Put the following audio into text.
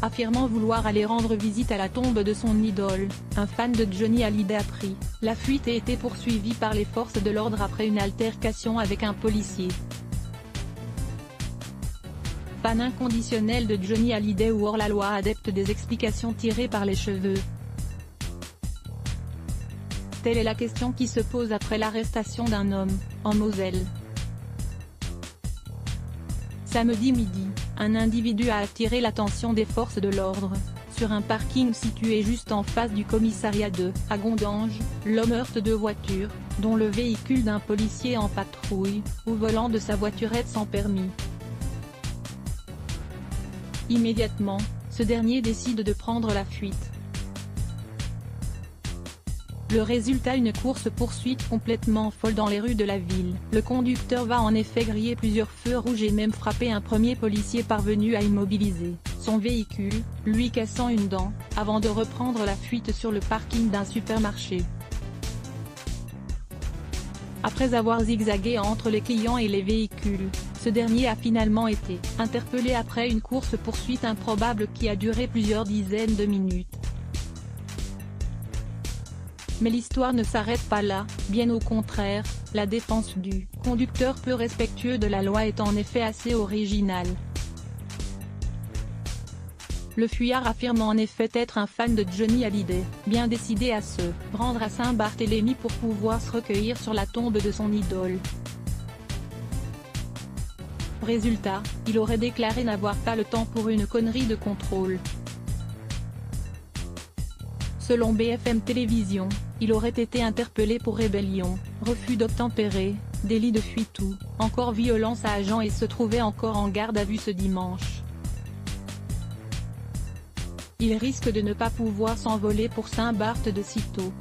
affirmant vouloir aller rendre visite à la tombe de son idole. Un fan de Johnny Hallyday a pris la fuite et été poursuivi par les forces de l'ordre après une altercation avec un policier. Fan inconditionnel de Johnny Hallyday ou hors-la-loi, adepte des explications tirées par les cheveux? Telle est la question qui se pose après l'arrestation d'un homme, en Moselle. Samedi midi, un individu a attiré l'attention des forces de l'ordre, sur un parking situé juste en face du commissariat à Gondange. L'homme heurte deux voitures, dont le véhicule d'un policier en patrouille, au volant de sa voiturette sans permis. Immédiatement, ce dernier décide de prendre la fuite. Le résultat, une course-poursuite complètement folle dans les rues de la ville. Le conducteur va en effet griller plusieurs feux rouges et même frapper un premier policier parvenu à immobiliser son véhicule, lui cassant une dent, avant de reprendre la fuite sur le parking d'un supermarché. Après avoir zigzagué entre les clients et les véhicules, ce dernier a finalement été interpellé après une course-poursuite improbable qui a duré plusieurs dizaines de minutes. Mais l'histoire ne s'arrête pas là, bien au contraire, la défense du conducteur peu respectueux de la loi est en effet assez originale. Le fuyard affirme en effet être un fan de Johnny Hallyday, bien décidé à se rendre à Saint-Barthélemy pour pouvoir se recueillir sur la tombe de son idole. Résultat, il aurait déclaré n'avoir pas le temps pour une connerie de contrôle. Selon BFM Télévision, il aurait été interpellé pour rébellion, refus d'obtempérer, délit de fuite ou encore violence à agent et se trouvait encore en garde à vue ce dimanche. Il risque de ne pas pouvoir s'envoler pour Saint-Barth de sitôt.